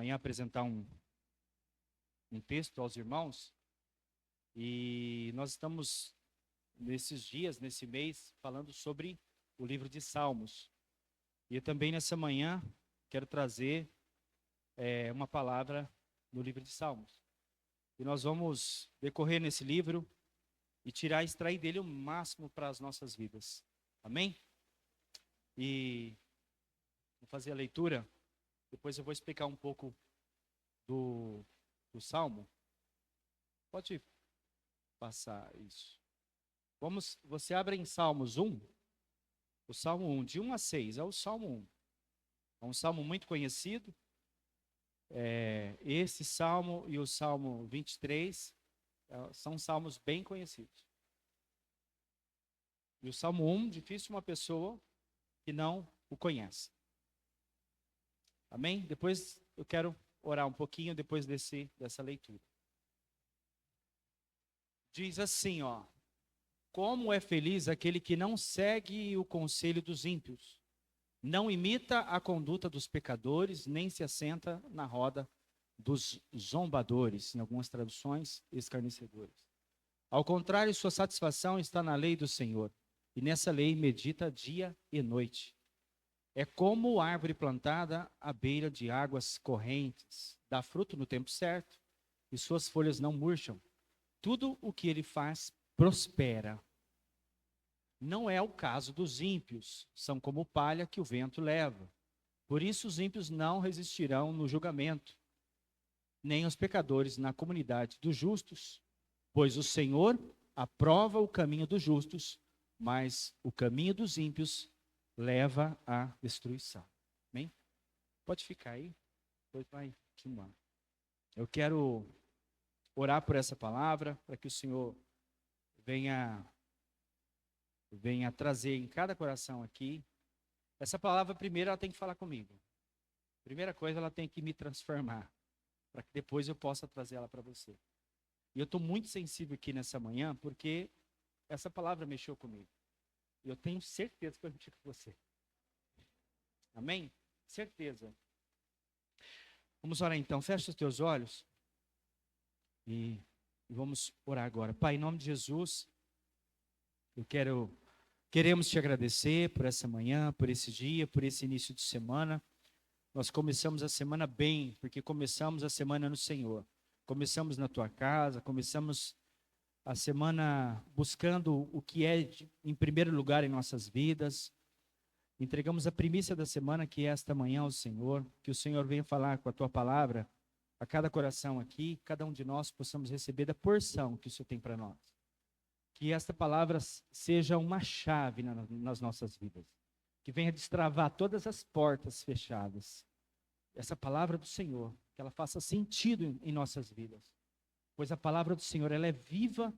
manhã apresentar um texto aos irmãos. E nós estamos, nesses dias, nesse mês, falando sobre o livro de Salmos. E também nessa manhã quero trazer uma palavra no livro de Salmos. E nós vamos decorrer nesse livro e extrair dele o máximo para as nossas vidas. Amém? E vou fazer a leitura, depois eu vou explicar um pouco do Salmo. Pode passar isso. Você abre em Salmos 1, o Salmo 1, de 1 a 6, é o Salmo 1. É um salmo muito conhecido. Esse salmo e o Salmo 23 são salmos bem conhecidos. E o Salmo 1, difícil uma pessoa que não o conhece. Amém? Depois eu quero orar um pouquinho depois dessa leitura. Diz assim, como é feliz aquele que não segue o conselho dos ímpios, não imita a conduta dos pecadores, nem se assenta na roda dos zombadores, em algumas traduções, escarnecedores. Ao contrário, sua satisfação está na lei do Senhor, e nessa lei medita dia e noite. É como árvore plantada à beira de águas correntes, dá fruto no tempo certo, e suas folhas não murcham. Tudo o que ele faz prospera. Não é o caso dos ímpios, são como palha que o vento leva. Por isso os ímpios não resistirão no julgamento, nem os pecadores na comunidade dos justos, pois o Senhor aprova o caminho dos justos, mas o caminho dos ímpios leva à destruição. Amém? Pode ficar aí, depois vai continuar. Eu quero orar por essa palavra, para que o Senhor venha trazer em cada coração aqui. Essa palavra, primeiro, ela tem que falar comigo. Primeira coisa, ela tem que me transformar, para que depois eu possa trazer ela para você. E eu estou muito sensível aqui nessa manhã, porque essa palavra mexeu comigo. E eu tenho certeza que vai mexer com você. Amém? Certeza. Vamos orar então. Fecha os teus olhos. E vamos orar agora. Pai, em nome de Jesus, queremos te agradecer por essa manhã, por esse dia, por esse início de semana. Nós começamos a semana bem, porque começamos a semana no Senhor. Começamos na tua casa, começamos a semana buscando o que é em primeiro lugar em nossas vidas. Entregamos a primícia da semana, que é esta manhã ao Senhor. Que o Senhor venha falar com a tua palavra a cada coração aqui, cada um de nós possamos receber da porção que o Senhor tem para nós. Que esta palavra seja uma chave nas nossas vidas. Que venha destravar todas as portas fechadas. Essa palavra do Senhor, que ela faça sentido em nossas vidas. Pois a palavra do Senhor, ela é viva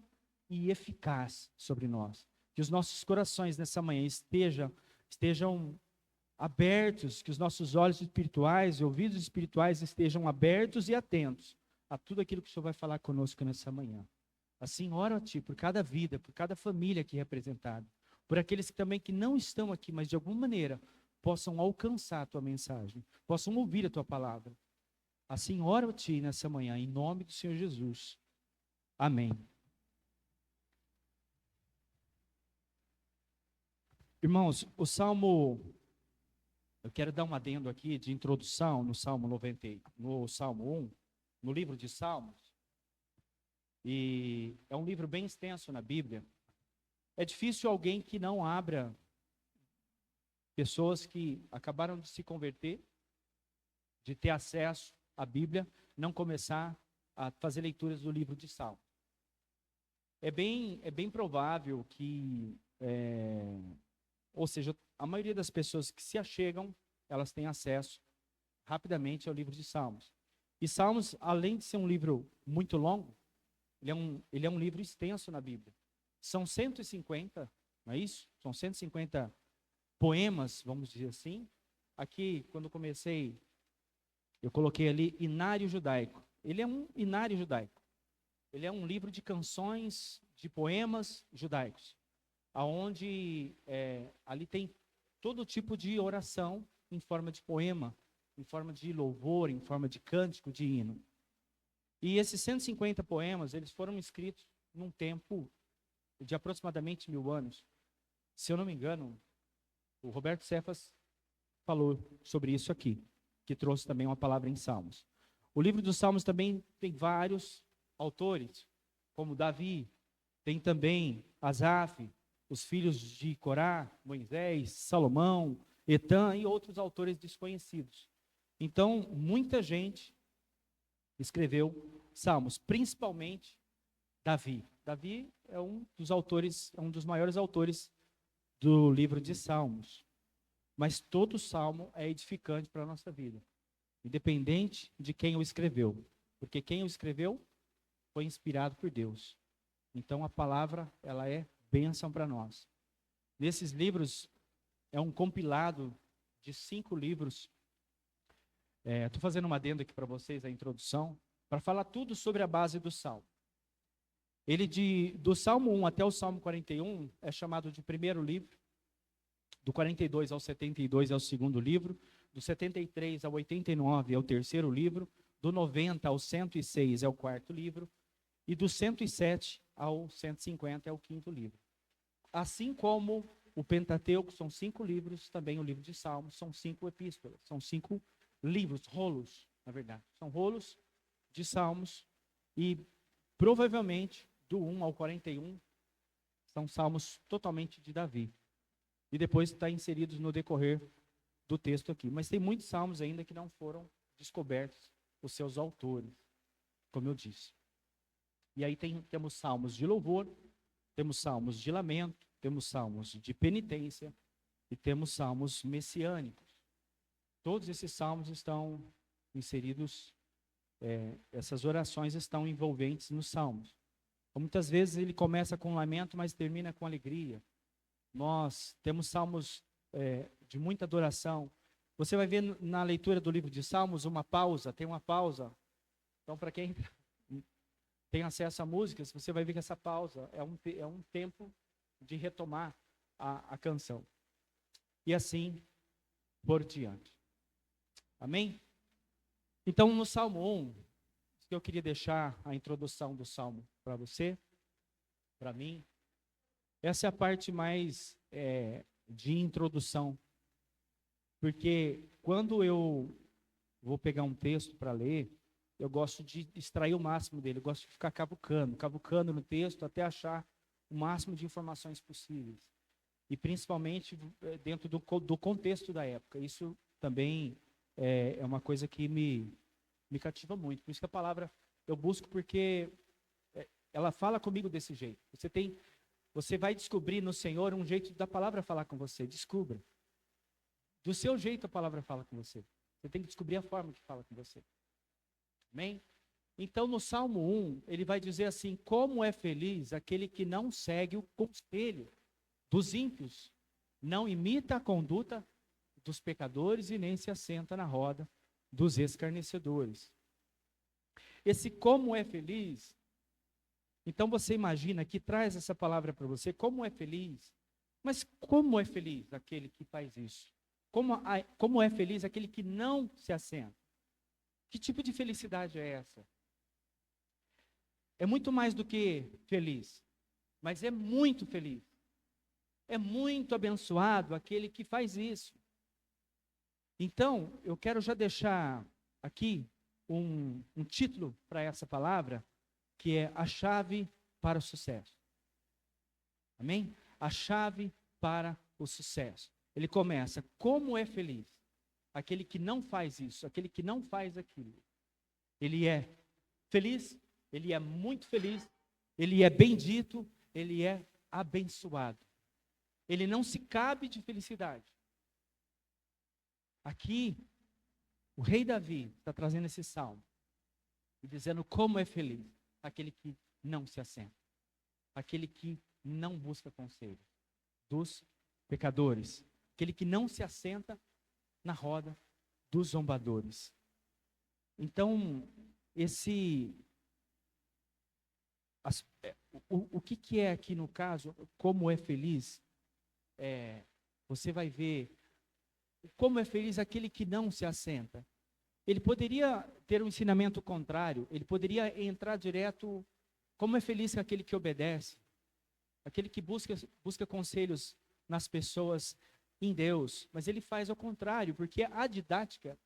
e eficaz sobre nós. Que os nossos corações nessa manhã estejam abertos, que os nossos olhos espirituais e ouvidos espirituais estejam abertos e atentos a tudo aquilo que o Senhor vai falar conosco nessa manhã. Assim, oro a Ti por cada vida, por cada família aqui representada, por aqueles que não estão aqui, mas de alguma maneira possam alcançar a Tua mensagem, possam ouvir a Tua palavra. Assim, oro a Ti nessa manhã, em nome do Senhor Jesus. Amém. Irmãos, o Salmo, eu quero dar um adendo aqui de introdução no Salmo 90, no Salmo 1, no livro de Salmos. E é um livro bem extenso na Bíblia. É difícil alguém que não abra, pessoas que acabaram de se converter, de ter acesso à Bíblia, não começar a fazer leituras do livro de Salmos. É bem provável que, ou seja, a maioria das pessoas que se achegam, elas têm acesso rapidamente ao livro de Salmos. E Salmos, além de ser um livro muito longo, ele é um livro extenso na Bíblia. São 150, não é isso? São 150 poemas, vamos dizer assim. Aqui, quando comecei, eu coloquei ali Inário Judaico. Ele é um inário judaico. Ele é um livro de canções, de poemas judaicos, aonde ali tem todo tipo de oração em forma de poema. em forma de louvor, em forma de cântico, de hino. E esses 150 poemas, eles foram escritos num tempo de aproximadamente 1000 anos. Se eu não me engano, o Roberto Cefas falou sobre isso aqui, que trouxe também uma palavra em Salmos. O livro dos Salmos também tem vários autores, como Davi, tem também Asaf, os filhos de Corá, Moisés, Salomão, Etã e outros autores desconhecidos. Então, muita gente escreveu Salmos, principalmente Davi. Davi é um dos autores, é um dos maiores autores do livro de Salmos. Mas todo salmo é edificante para a nossa vida, independente de quem o escreveu. Porque quem o escreveu foi inspirado por Deus. Então a palavra, ela é bênção para nós. Nesses livros, é um compilado de 5 livros. Estou fazendo uma adenda aqui para vocês, a introdução, para falar tudo sobre a base do salmo. Ele do Salmo 1 até o Salmo 41 é chamado de primeiro livro. Do 42 ao 72 é o segundo livro. Do 73 ao 89 é o terceiro livro. Do 90 ao 106 é o quarto livro. E do 107 ao 150 é o quinto livro. Assim como o Pentateuco são 5 livros, também o livro de Salmos são 5 epístolas. São 5 livros, rolos, na verdade. São rolos de Salmos e provavelmente do 1 ao 41 são salmos totalmente de Davi. E depois está inseridos no decorrer do texto aqui. Mas tem muitos salmos ainda que não foram descobertos os seus autores, como eu disse. E aí temos salmos de louvor, temos salmos de lamento, temos salmos de penitência e temos salmos messiânicos. Todos esses salmos estão inseridos, essas orações estão envolventes nos salmos. Muitas vezes ele começa com lamento, mas termina com alegria. Nós temos salmos de muita adoração. Você vai ver na leitura do livro de Salmos uma pausa, tem uma pausa. Então, para quem tem acesso a músicas, você vai ver que essa pausa é um tempo de retomar a canção. E assim por diante. Amém? Então, no Salmo 1, eu queria deixar a introdução do Salmo para você, para mim. Essa é a parte mais de introdução. Porque quando eu vou pegar um texto para ler, eu gosto de extrair o máximo dele. Eu gosto de ficar cavucando no texto até achar o máximo de informações possíveis. E principalmente dentro do contexto da época. Isso também é uma coisa que me cativa muito. Por isso que a palavra eu busco, porque ela fala comigo desse jeito. Você vai descobrir no Senhor um jeito da palavra falar com você. Descubra. Do seu jeito a palavra fala com você. Você tem que descobrir a forma que fala com você. Amém? Então no Salmo 1, ele vai dizer assim: como é feliz aquele que não segue o conselho dos ímpios, não imita a conduta dos pecadores e nem se assenta na roda dos escarnecedores. Esse como é feliz, então você imagina que traz essa palavra para você, como é feliz. Mas como é feliz aquele que faz isso? Como é feliz aquele que não se assenta? Que tipo de felicidade é essa? É muito mais do que feliz, mas é muito feliz. É muito abençoado aquele que faz isso. Então, eu quero já deixar aqui um título para essa palavra, que é a chave para o sucesso. Amém? A chave para o sucesso. Ele começa: como é feliz aquele que não faz isso, aquele que não faz aquilo. Ele é feliz, ele é muito feliz, ele é bendito, ele é abençoado. Ele não se cabe de felicidade. Aqui, o rei Davi está trazendo esse salmo e dizendo como é feliz aquele que não se assenta, aquele que não busca conselho dos pecadores, aquele que não se assenta na roda dos zombadores. Então, o que é aqui no caso, como é feliz, você vai ver Como é feliz aquele que não se assenta. Ele poderia ter um ensinamento contrário, ele poderia entrar direto. Como é feliz aquele que obedece, aquele que busca conselhos nas pessoas, em Deus. Mas ele faz ao contrário, porque a didática,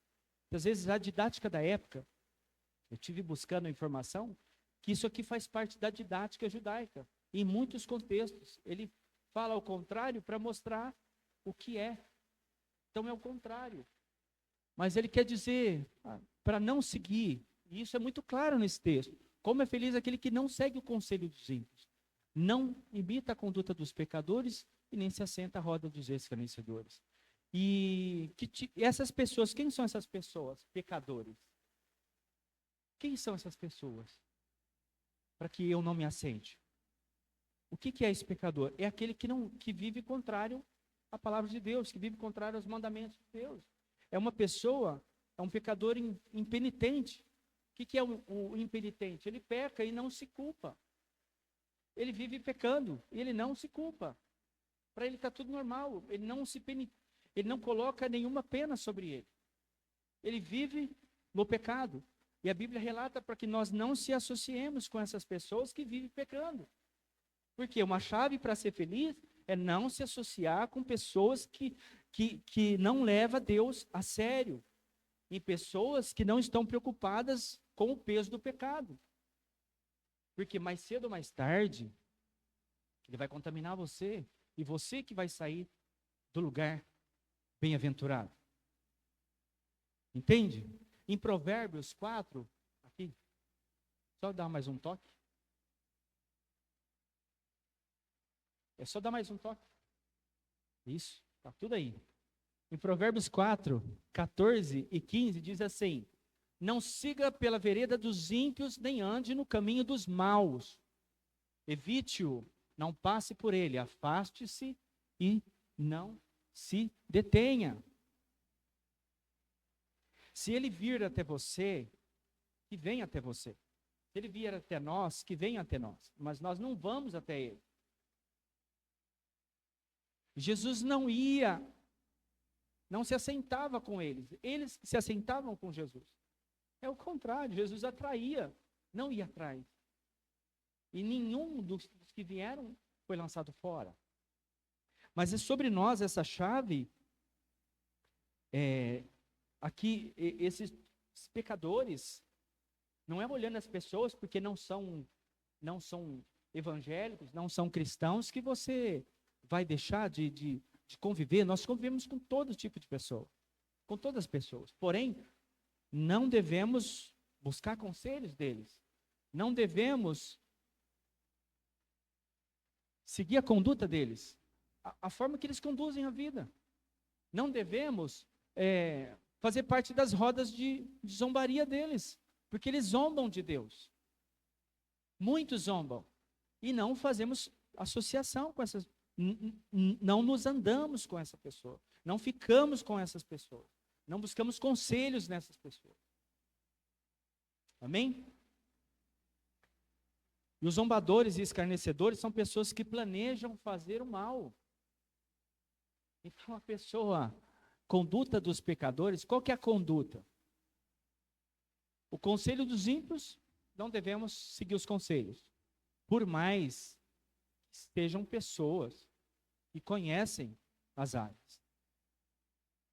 às vezes a didática da época, eu tive buscando informação, que isso aqui faz parte da didática judaica. Em muitos contextos, ele fala ao contrário para mostrar o que é. Então é o contrário. Mas ele quer dizer, para não seguir, e isso é muito claro nesse texto, como é feliz aquele que não segue o conselho dos ímpios, não imita a conduta dos pecadores e nem se assenta à roda dos escarnecedores. E essas pessoas, quem são essas pessoas? Pecadores. Quem são essas pessoas? Para que eu não me assente. O que é esse pecador? É aquele que vive contrário à palavra de Deus, que vive contrário aos mandamentos de Deus. É uma pessoa, é um pecador impenitente. O que é o impenitente? Ele peca e não se culpa. Ele vive pecando e ele não se culpa. Para ele está tudo normal. Ele não coloca nenhuma pena sobre ele. Ele vive no pecado. E a Bíblia relata para que nós não se associemos com essas pessoas que vivem pecando. Porque uma chave para ser feliz é não se associar com pessoas que não levam Deus a sério. E pessoas que não estão preocupadas com o peso do pecado. Porque mais cedo ou mais tarde, ele vai contaminar você. E você que vai sair do lugar bem-aventurado. Entende? Em Provérbios 4, aqui, só dar mais um toque. É só dar mais um toque. Isso, está tudo aí. Em Provérbios 4, 14 e 15, diz assim: não siga pela vereda dos ímpios, nem ande no caminho dos maus. Evite-o, não passe por ele, afaste-se e não se detenha. Se ele vir até você, que venha até você. Se ele vier até nós, que venha até nós. Mas nós não vamos até ele. Jesus não se assentava com eles. Eles se assentavam com Jesus. É o contrário, Jesus atraía, não ia atrás. E nenhum dos que vieram foi lançado fora. Mas é sobre nós essa chave, aqui, esses pecadores, não é olhando as pessoas porque não são evangélicos, não são cristãos, que você vai deixar de conviver. Nós convivemos com todo tipo de pessoa, com todas as pessoas. Porém, não devemos buscar conselhos deles. Não devemos seguir a conduta deles, a forma que eles conduzem a vida. Não devemos fazer parte das rodas de zombaria deles, porque eles zombam de Deus. Muitos zombam. E não fazemos associação com essas, não nos andamos com essa pessoa, não ficamos com essas pessoas, não buscamos conselhos nessas pessoas. Amém? E os zombadores e escarnecedores são pessoas que planejam fazer o mal. Então a pessoa, conduta dos pecadores, qual que é a conduta? O conselho dos ímpios, não devemos seguir os conselhos. Por mais que estejam pessoas que conhecem as áreas.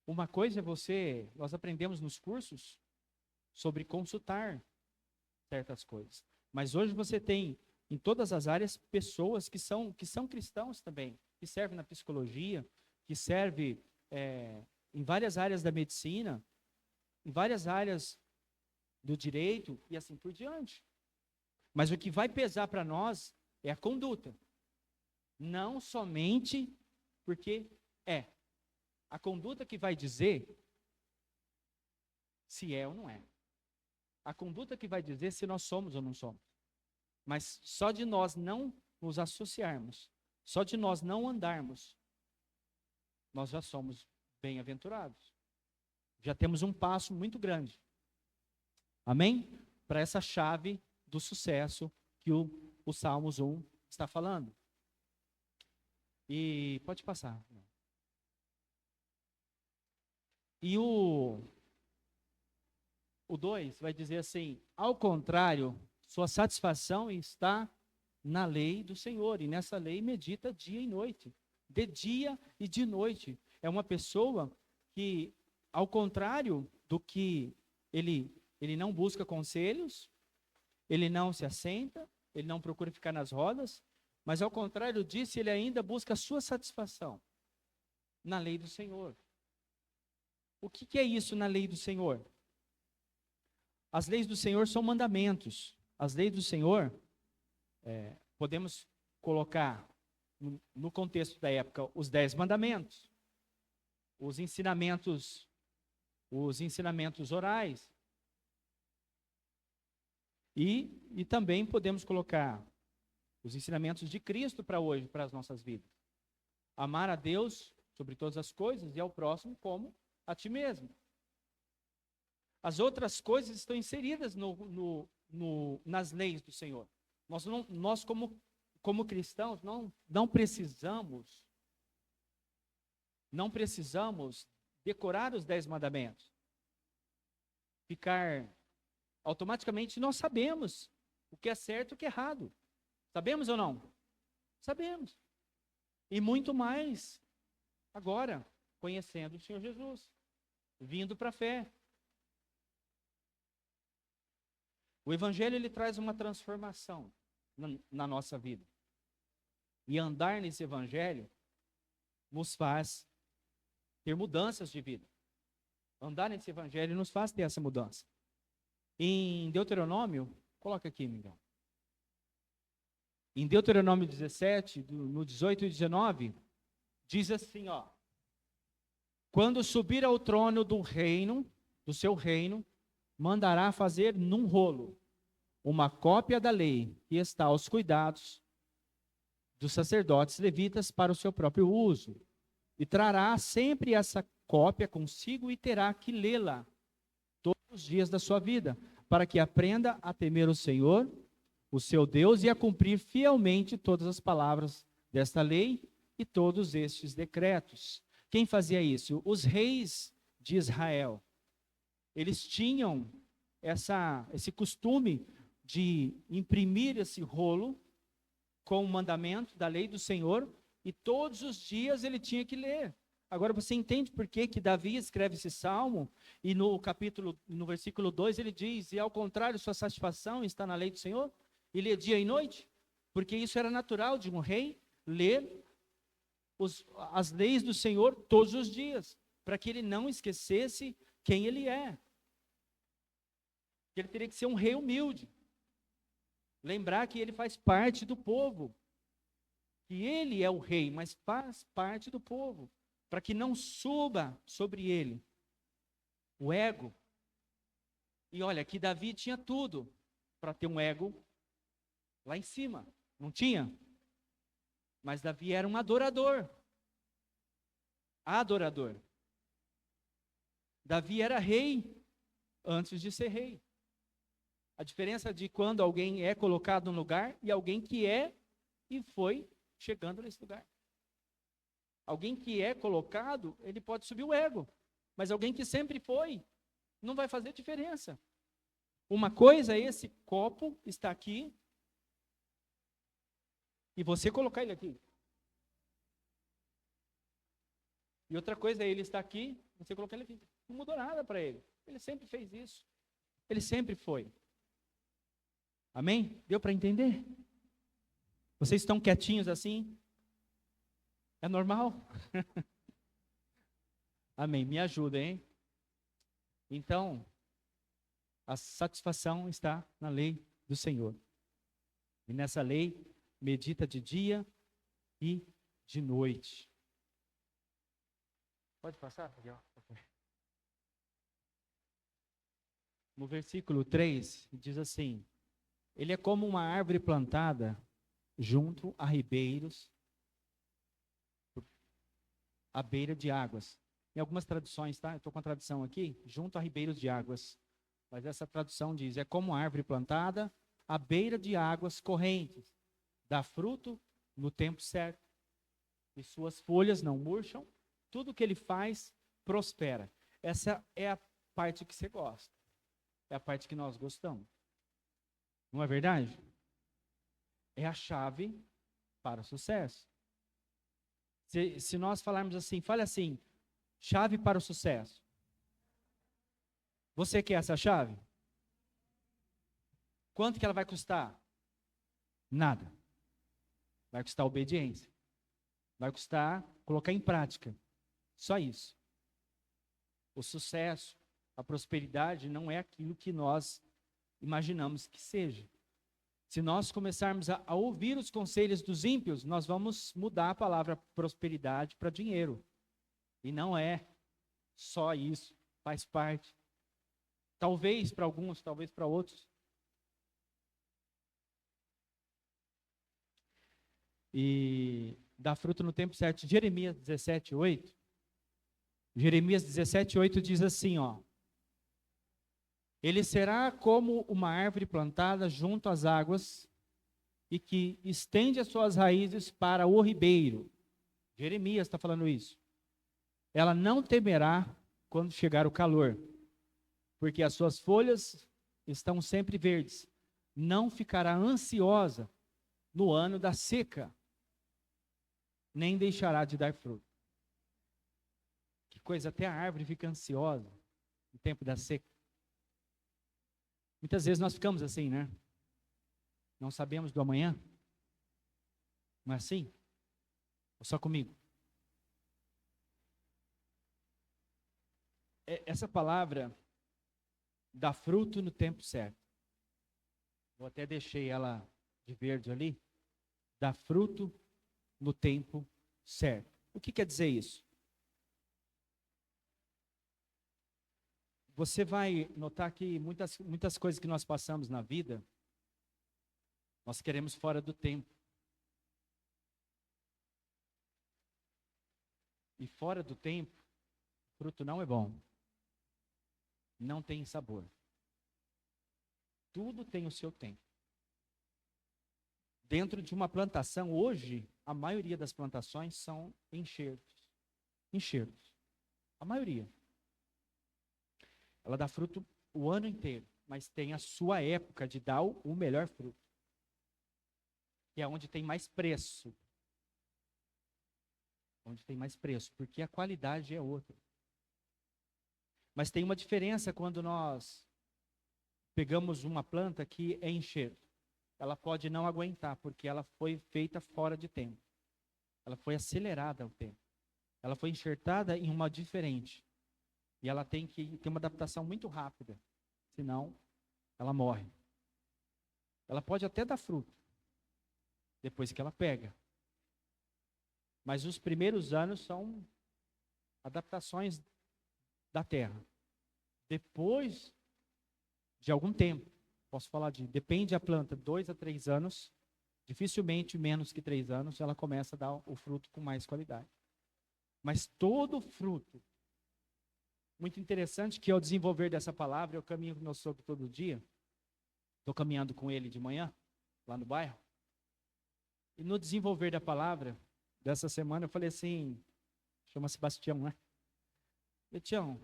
Uma coisa é nós aprendemos nos cursos sobre consultar certas coisas. Mas hoje você tem, em todas as áreas, pessoas que são cristãos também, que servem na psicologia, que servem em várias áreas da medicina, em várias áreas do direito e assim por diante. Mas o que vai pesar para nós é a conduta. Não somente porque a conduta que vai dizer se é ou não é. A conduta que vai dizer se nós somos ou não somos. Mas só de nós não nos associarmos, só de nós não andarmos, nós já somos bem-aventurados. Já temos um passo muito grande. Amém? Para essa chave do sucesso que o Salmos 1 está falando. E pode passar. E o 2 vai dizer assim: ao contrário, sua satisfação está na lei do Senhor, e nessa lei medita dia e noite, de dia e de noite. É uma pessoa que, ao contrário do que ele não busca conselhos, ele não se assenta, ele não procura ficar nas rodas, mas ao contrário disso, ele ainda busca a sua satisfação na lei do Senhor. O que é isso na lei do Senhor? As leis do Senhor são mandamentos. As leis do Senhor, podemos colocar no contexto da época os 10 mandamentos, os ensinamentos orais, e também podemos colocar os ensinamentos de Cristo para hoje, para as nossas vidas. Amar a Deus sobre todas as coisas e ao próximo como a ti mesmo. As outras coisas estão inseridas nas leis do Senhor. Nós como cristãos, não precisamos decorar os 10 mandamentos. Automaticamente nós sabemos o que é certo e o que é errado. Sabemos ou não? Sabemos. E muito mais agora, conhecendo o Senhor Jesus, vindo para a fé. O Evangelho, ele traz uma transformação na nossa vida. E andar nesse Evangelho nos faz ter mudanças de vida. Andar nesse Evangelho nos faz ter essa mudança. Em Deuteronômio, coloca aqui, Miguel. Em Deuteronômio 17, no 18 e 19, diz assim, ó: quando subir ao trono do seu reino, mandará fazer num rolo uma cópia da lei que está aos cuidados dos sacerdotes levitas para o seu próprio uso. E trará sempre essa cópia consigo e terá que lê-la todos os dias da sua vida, para que aprenda a temer o Senhor, o seu Deus, e a cumprir fielmente todas as palavras desta lei e todos estes decretos. Quem fazia isso? Os reis de Israel. Eles tinham esse costume de imprimir esse rolo com o mandamento da lei do Senhor, e todos os dias ele tinha que ler. Agora você entende por que Davi escreve esse salmo, e no versículo 2 ele diz: e ao contrário, sua satisfação está na lei do Senhor? E lê dia e noite? Porque isso era natural de um rei, ler as leis do Senhor todos os dias, para que ele não esquecesse quem ele é. Ele teria que ser um rei humilde. Lembrar que ele faz parte do povo. Que ele é o rei, mas faz parte do povo. Para que não suba sobre ele o ego. E olha, que Davi tinha tudo para ter um ego lá em cima. Não tinha? Mas Davi era um adorador. Adorador. Davi era rei antes de ser rei. A diferença de quando alguém é colocado no lugar e alguém que é e foi chegando nesse lugar. Alguém que é colocado, ele pode subir o ego. Mas alguém que sempre foi, não vai fazer diferença. Uma coisa é esse copo está aqui e você colocar ele aqui. E outra coisa é ele estar aqui, você colocar ele aqui. Não mudou nada para ele. Ele sempre fez isso. Ele sempre foi. Amém? Deu para entender? Vocês estão quietinhos assim? É normal? Amém. Me ajuda, hein? Então, a satisfação está na lei do Senhor. E nessa lei, medita de dia e de noite. Pode passar, Miguel? No versículo 3, diz assim: ele é como uma árvore plantada junto a ribeiros, à beira de águas. Em algumas traduções, tá? Eu estou com a tradução aqui, junto a ribeiros de águas. Mas essa tradução diz: é como uma árvore plantada à beira de águas correntes, dá fruto no tempo certo, e suas folhas não murcham, tudo que ele faz prospera. Essa é a parte que você gosta. É a parte que nós gostamos. Não é verdade? É a chave para o sucesso. Se nós falarmos assim, fale assim, chave para o sucesso. Você quer essa chave? Quanto que ela vai custar? Nada. Vai custar obediência. Vai custar colocar em prática. Só isso. O sucesso, a prosperidade não é aquilo que nós imaginamos que seja. Se nós começarmos a ouvir os conselhos dos ímpios, nós vamos mudar a palavra prosperidade para dinheiro. E não é só isso, faz parte. Talvez para alguns, talvez para outros. E dá fruto no tempo certo. Jeremias 17:8. Jeremias 17:8 diz assim, ó. Ele será como uma árvore plantada junto às águas e que estende as suas raízes para o ribeiro. Jeremias está falando isso. Ela não temerá quando chegar o calor, porque as suas folhas estão sempre verdes. Não ficará ansiosa no ano da seca, nem deixará de dar fruto. Que coisa, até a árvore fica ansiosa no tempo da seca. Muitas vezes nós ficamos assim, né? Não sabemos do amanhã. Não é assim? Ou só comigo? Essa palavra dá fruto no tempo certo. Eu até deixei ela de verde ali. Dá fruto no tempo certo. O que quer dizer isso? Você vai notar que muitas coisas que nós passamos na vida, nós queremos fora do tempo. E fora do tempo, o fruto não é bom. Não tem sabor. Tudo tem o seu tempo. Dentro de uma plantação, hoje, a maioria das plantações são enxertos. Enxertos. A maioria. Ela dá fruto o ano inteiro, mas tem a sua época de dar o melhor fruto. Que é onde tem mais preço. Onde tem mais preço, porque a qualidade é outra. Mas tem uma diferença quando nós pegamos uma planta que é enxerto. Ela pode não aguentar, porque ela foi feita fora de tempo. Ela foi acelerada ao tempo. Ela foi enxertada em uma diferente. E ela tem que ter uma adaptação muito rápida. Senão, ela morre. Ela pode até dar fruto, depois que ela pega. Mas os primeiros anos são adaptações da terra. Depois de algum tempo, posso falar depende da planta, 2 a 3 anos, dificilmente menos que 3 anos, ela começa a dar o fruto com mais qualidade. Mas todo fruto, muito interessante que ao desenvolver dessa palavra, eu caminho com o meu sogro todo dia, estou caminhando com ele de manhã, lá no bairro, e no desenvolver da palavra, dessa semana, eu falei assim, chama Sebastião, né? Tião,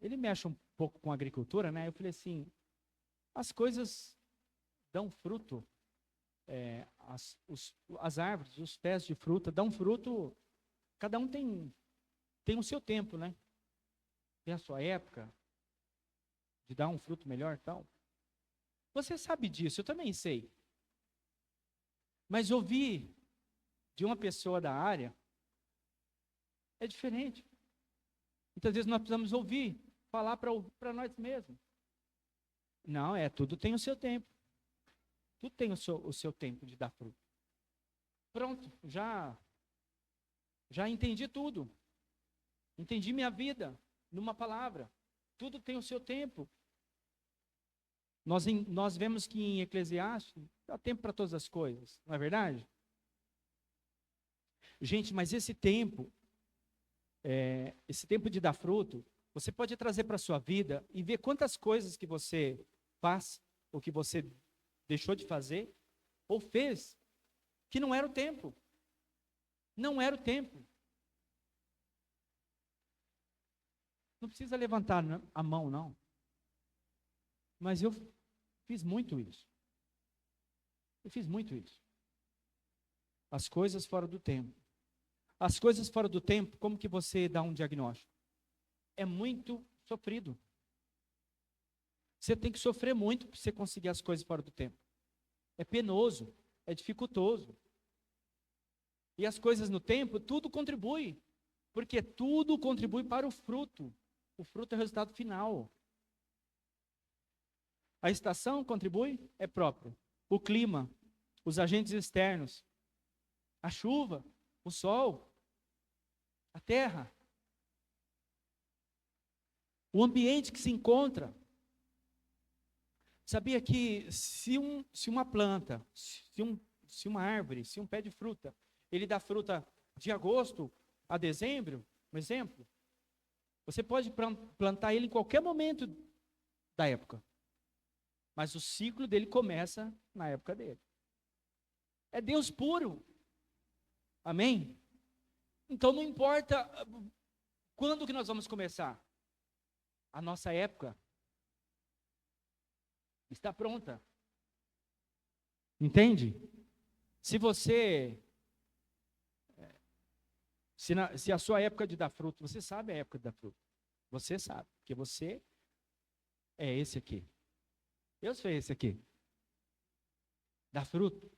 ele mexe um pouco com agricultura, né? Eu falei assim, as coisas dão fruto, as árvores, os pés de fruta dão fruto, cada um tem o seu tempo, né? Tem a sua época de dar um fruto melhor e tal. Você sabe disso, eu também sei. Mas ouvir de uma pessoa da área é diferente. Muitas vezes nós precisamos ouvir, falar para nós mesmos. Não, tudo tem o seu tempo. Tudo tem o seu tempo de dar fruto. Pronto, já entendi tudo. Entendi minha vida numa palavra. Tudo tem o seu tempo. Nós vemos que em Eclesiastes dá tempo para todas as coisas, não é verdade? Gente, mas esse tempo de dar fruto, você pode trazer para a sua vida e ver quantas coisas que você faz, ou que você deixou de fazer, ou fez, que não era o tempo. Não era o tempo. Não precisa levantar a mão, não. Mas eu fiz muito isso. Eu fiz muito isso. As coisas fora do tempo. As coisas fora do tempo, como que você dá um diagnóstico? É muito sofrido. Você tem que sofrer muito para você conseguir as coisas fora do tempo. É penoso, é dificultoso. E as coisas no tempo, tudo contribui. Porque tudo contribui para o fruto. O fruto é o resultado final. A estação contribui? É próprio. O clima, os agentes externos, a chuva, o sol, a terra, o ambiente que se encontra. Sabia que se uma planta, se uma árvore, se um pé de fruta, ele dá fruta de agosto a dezembro, um exemplo, você pode plantar ele em qualquer momento da época. Mas o ciclo dele começa na época dele. É Deus puro. Amém? Então não importa quando que nós vamos começar. A nossa época está pronta. Entende? Se você... Se a sua época de dar fruto, você sabe a época de dar fruto. Você sabe, porque você é esse aqui. Eu sou esse aqui. Dá fruto.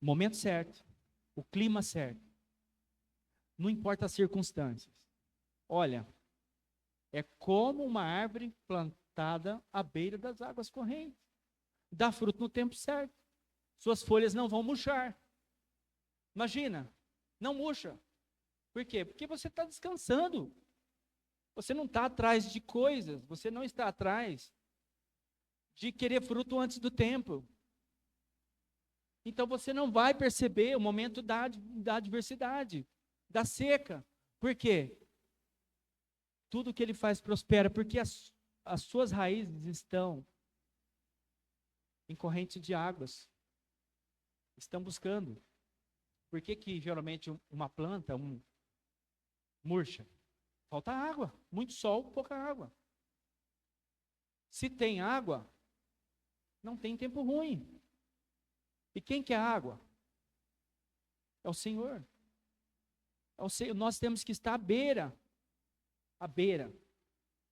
Momento certo. O clima certo. Não importa as circunstâncias. Olha, é como uma árvore plantada à beira das águas correntes. Dá fruto no tempo certo. Suas folhas não vão murchar. Imagina, não murcha. Por quê? Porque você está descansando. Você não está atrás de coisas. Você não está atrás de querer fruto antes do tempo. Então você não vai perceber o momento da adversidade, da seca. Por quê? Tudo que ele faz prospera, porque as suas raízes estão em corrente de águas. Estão buscando. Por que geralmente uma planta murcha? Falta água. Muito sol, pouca água. Se tem água, não tem tempo ruim. E quem quer água? É o Senhor. É o Senhor. Nós temos que estar à beira,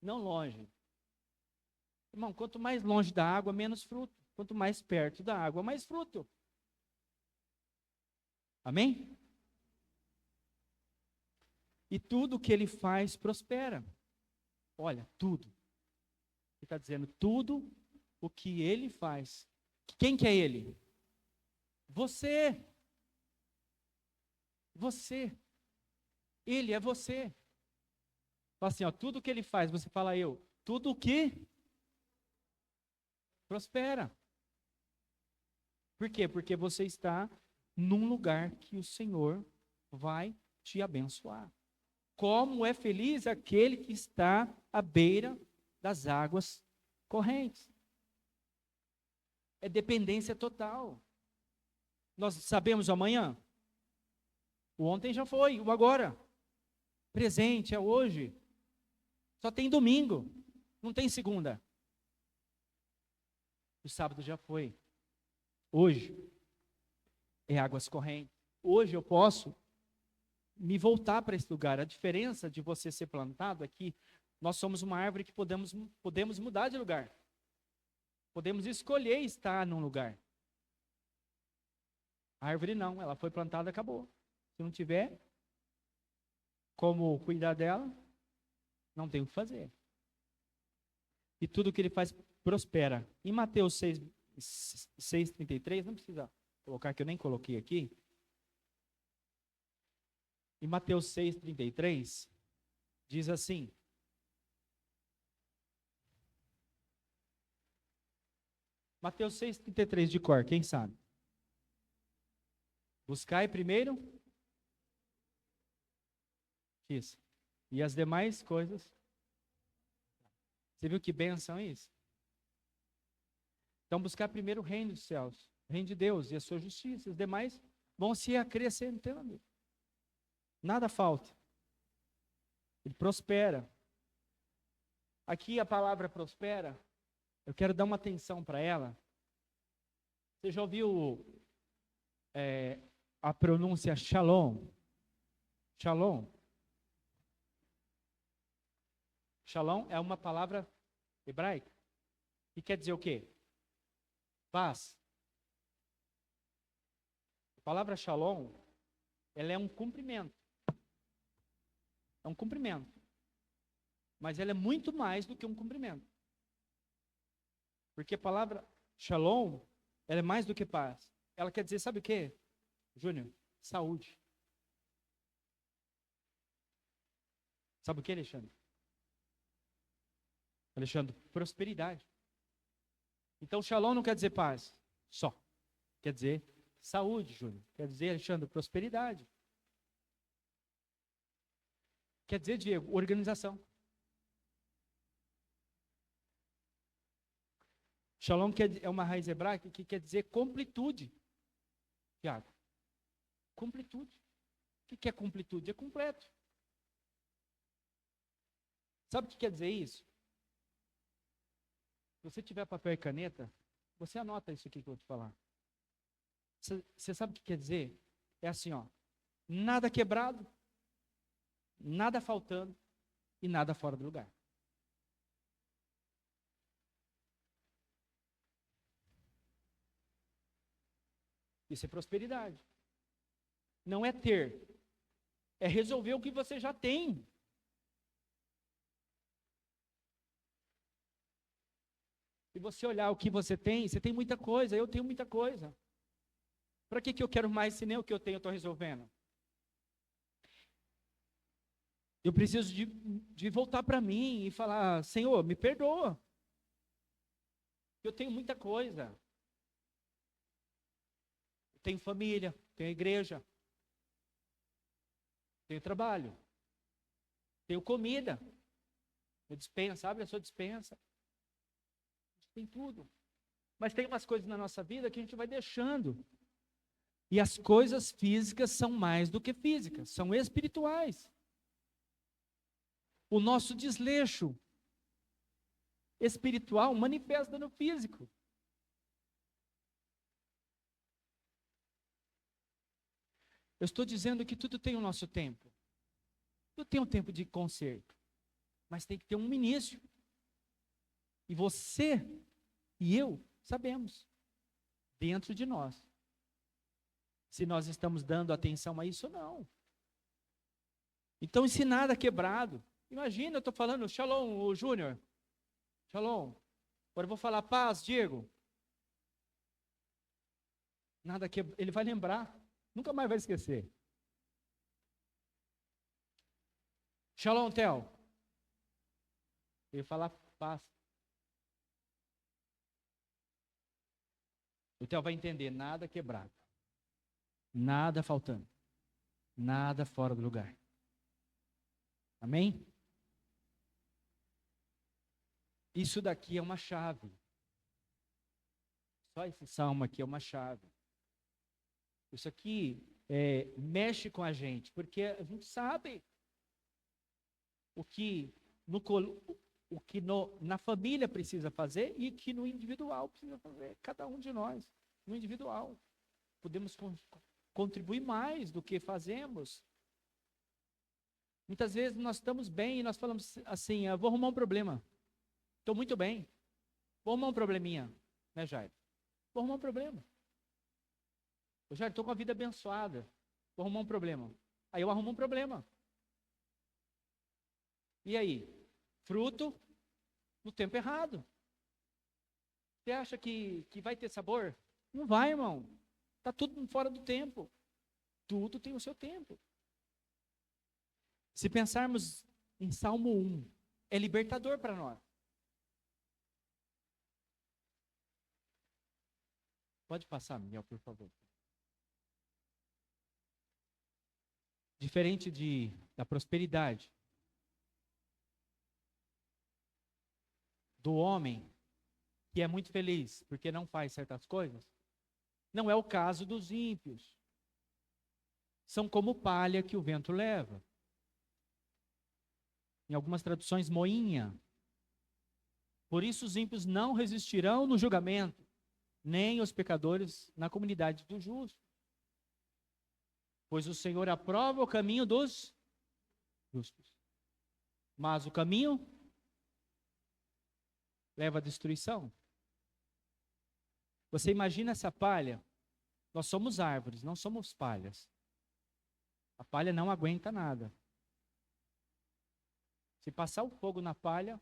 não longe. Irmão, quanto mais longe da água, menos fruto. Quanto mais perto da água, mais fruto. Amém? E tudo que ele faz prospera. Olha, tudo. Ele está dizendo, tudo o que ele faz. Quem que é ele? Você. Você. Ele é você. Fala assim, ó, tudo que ele faz, você fala eu. Tudo o que prospera. Por quê? Porque você está num lugar que o Senhor vai te abençoar. Como é feliz aquele que está à beira das águas correntes. É dependência total. Nós sabemos o amanhã? O ontem já foi, o agora. Presente, é hoje. Só tem domingo, não tem segunda. O sábado já foi. Hoje é águas correntes. Hoje eu posso me voltar para esse lugar. A diferença de você ser plantado é que nós somos uma árvore que podemos mudar de lugar. Podemos escolher estar num lugar. A árvore não, ela foi plantada, acabou. Se não tiver como cuidar dela, não tem o que fazer. E tudo que ele faz prospera. Em Mateus 6:33, não precisa colocar, que eu nem coloquei aqui. Em Mateus 6:33, diz assim: Mateus 6:33 de cor, quem sabe? Buscai primeiro isso. E as demais coisas. Você viu que bênção é isso? Então, buscar primeiro o reino dos céus, o reino de Deus e a sua justiça. Os demais vão se acrescentando. Nada falta. Ele prospera. Aqui a palavra prospera, eu quero dar uma atenção para ela. Você já ouviu a pronúncia shalom? Shalom. Shalom é uma palavra hebraica. E quer dizer o quê? Paz. A palavra shalom, ela é um cumprimento. É um cumprimento. Mas ela é muito mais do que um cumprimento. Porque a palavra shalom, ela é mais do que paz. Ela quer dizer, sabe o quê, Júnior? Saúde. Sabe o que, Alexandre? Alexandre, prosperidade. Então, shalom não quer dizer paz, só. Quer dizer saúde, Júnior. Quer dizer, Alexandre, prosperidade. Quer dizer, Diego, organização. Shalom é uma raiz hebraica que quer dizer completude. Tiago, completude. O que é completude? É completo. Sabe o que quer dizer isso? Se você tiver papel e caneta, você anota isso aqui que eu vou te falar. Você sabe o que quer dizer? É assim, ó. Nada quebrado, nada faltando e nada fora do lugar. Isso é prosperidade. Não é ter, é resolver o que você já tem. Se você olhar o que você tem muita coisa, eu tenho muita coisa. Para que eu quero mais se nem o que eu tenho eu estou resolvendo? Eu preciso de voltar para mim e falar, Senhor, me perdoa. Eu tenho muita coisa. Eu tenho família, tenho igreja, tenho trabalho, tenho comida, eu dispensa, abre a sua dispensa. A gente tem tudo. Mas tem umas coisas na nossa vida que a gente vai deixando. E as coisas físicas são mais do que físicas, são espirituais. O nosso desleixo espiritual manifesta no físico. Eu estou dizendo que tudo tem o nosso tempo. Tudo tem um tempo de conserto. Mas tem que ter um início. E você e eu sabemos, dentro de nós, se nós estamos dando atenção a isso ou não. Então, se nada quebrado, imagina, eu estou falando, shalom, Júnior, shalom. Agora eu vou falar paz, Diego. Nada quebrado, ele vai lembrar, nunca mais vai esquecer. Shalom, Theo. Ele fala paz. O Theo vai entender, nada quebrado. Nada faltando. Nada fora do lugar. Amém? Isso daqui é uma chave. Só esse salmo aqui é uma chave. Isso aqui mexe com a gente, porque a gente sabe o que na família precisa fazer e o que no individual precisa fazer. Cada um de nós, no individual. Podemos contribuir mais do que fazemos. Muitas vezes nós estamos bem e nós falamos assim, eu vou arrumar um problema. Estou muito bem. Vou arrumar um probleminha, né, Jair? Vou arrumar um problema. Eu já estou com a vida abençoada. Vou arrumar um problema. Aí eu arrumo um problema. E aí? Fruto no tempo errado. Você acha que vai ter sabor? Não vai, irmão. Está tudo fora do tempo. Tudo tem o seu tempo. Se pensarmos em Salmo 1, é libertador para nós. Pode passar, Miguel, por favor. Diferente da prosperidade do homem que é muito feliz porque não faz certas coisas, não é o caso dos ímpios. São como palha que o vento leva. Em algumas traduções, moinha. Por isso os ímpios não resistirão no julgamento, nem os pecadores na comunidade dos justos. Pois o Senhor aprova o caminho dos justos. Mas o caminho leva à destruição. Você imagina essa palha? Nós somos árvores, não somos palhas. A palha não aguenta nada. Se passar o fogo na palha,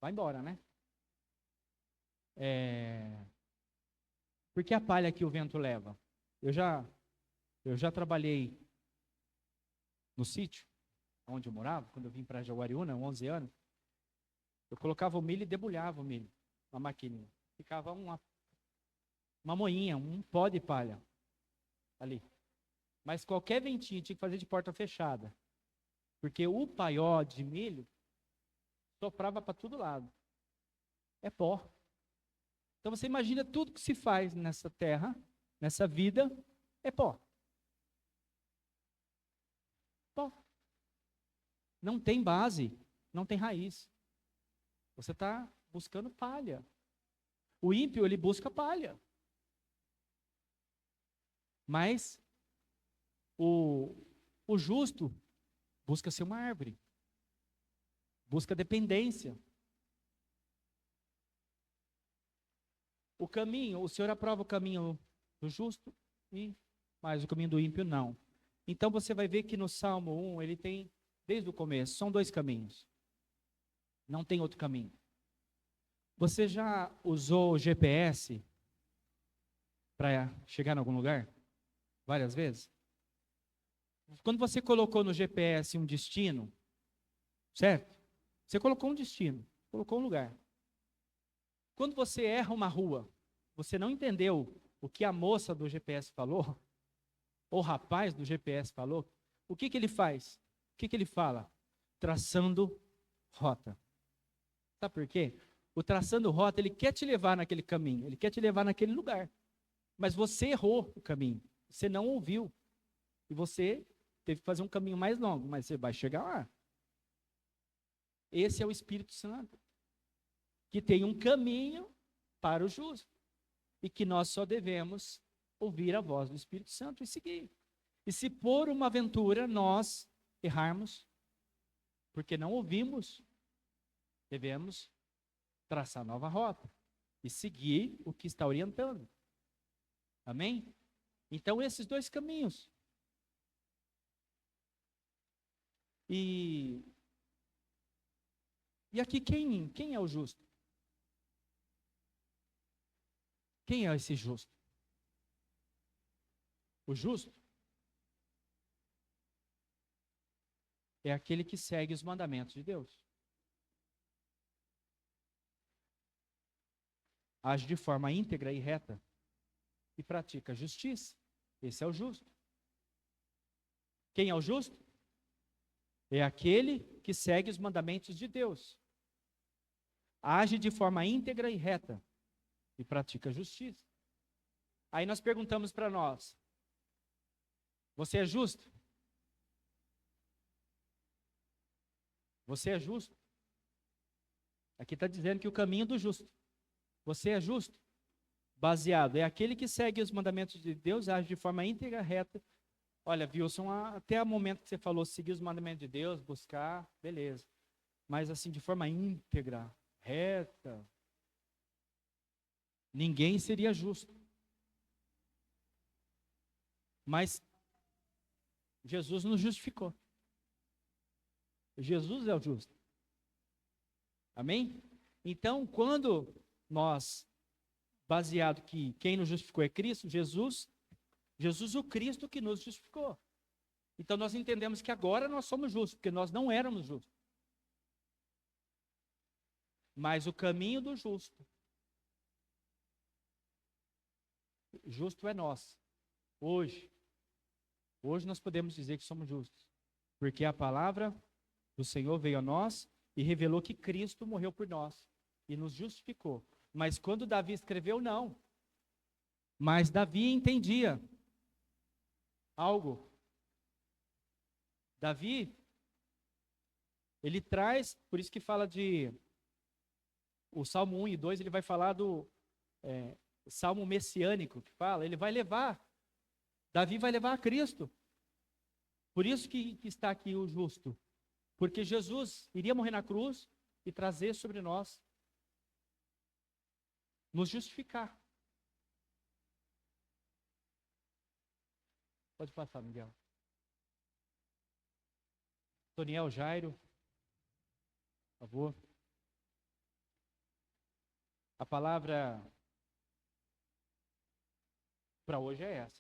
vai embora, né? Por que a palha que o vento leva? Eu já trabalhei no sítio, onde eu morava, quando eu vim para Jaguariúna, 11 anos. Eu colocava o milho e debulhava o milho na maquininha. Ficava uma moinha, um pó de palha ali. Mas qualquer ventinho tinha que fazer de porta fechada. Porque o paió de milho soprava para todo lado. É pó. Então você imagina tudo que se faz nessa terra, nessa vida, é pó. Pó. Não tem base, não tem raiz. Você está buscando palha. O ímpio, ele busca palha. Mas o justo busca ser uma árvore. Busca dependência. O caminho, o Senhor aprova o caminho do justo, mas o caminho do ímpio não. Então você vai ver que no Salmo 1, ele tem, desde o começo, são 2 caminhos. Não tem outro caminho. Você já usou o GPS para chegar em algum lugar? Várias vezes? Quando você colocou no GPS um destino, certo? Você colocou um destino, colocou um lugar. Quando você erra uma rua, você não entendeu o que a moça do GPS falou, ou o rapaz do GPS falou, o que ele faz? O que ele fala? Traçando rota. Sabe por quê? O traçando rota, ele quer te levar naquele caminho, ele quer te levar naquele lugar. Mas você errou o caminho, você não ouviu. E você teve que fazer um caminho mais longo, mas você vai chegar lá. Esse é o Espírito Santo, que tem um caminho para o justo. E que nós só devemos ouvir a voz do Espírito Santo e seguir. E se por uma aventura nós errarmos, porque não ouvimos, devemos traçar nova rota e seguir o que está orientando. Amém? Então, esses 2 caminhos. E aqui quem é o justo? Quem é esse justo? O justo é aquele que segue os mandamentos de Deus. Age de forma íntegra e reta e pratica justiça. Esse é o justo. Quem é o justo? É aquele que segue os mandamentos de Deus. Age de forma íntegra e reta e pratica justiça. Aí nós perguntamos para nós: você é justo? Você é justo? Aqui está dizendo que o caminho do justo. Você é justo? Baseado, é aquele que segue os mandamentos de Deus, age de forma íntegra, reta. Olha, Wilson, até o momento que você falou, seguir os mandamentos de Deus, buscar, beleza. Mas assim, de forma íntegra, reta, ninguém seria justo. Mas Jesus nos justificou. Jesus é o justo. Amém? Então, quando nós, baseado que quem nos justificou é Cristo, Jesus o Cristo que nos justificou. Então nós entendemos que agora nós somos justos, porque nós não éramos justos. Mas o caminho do justo é nosso. Hoje nós podemos dizer que somos justos, porque a palavra do Senhor veio a nós e revelou que Cristo morreu por nós e nos justificou. Mas quando Davi escreveu, não. Mas Davi entendia algo. Davi Ele traz, por isso que fala de... O Salmo 1 e 2, ele vai falar do Salmo messiânico, que fala, ele vai levar, Davi vai levar a Cristo. Por isso que está aqui o justo. Porque Jesus iria morrer na cruz e trazer sobre nós, nos justificar. Pode passar, Miguel. Toniel, Jairo, por favor. A palavra para hoje é essa.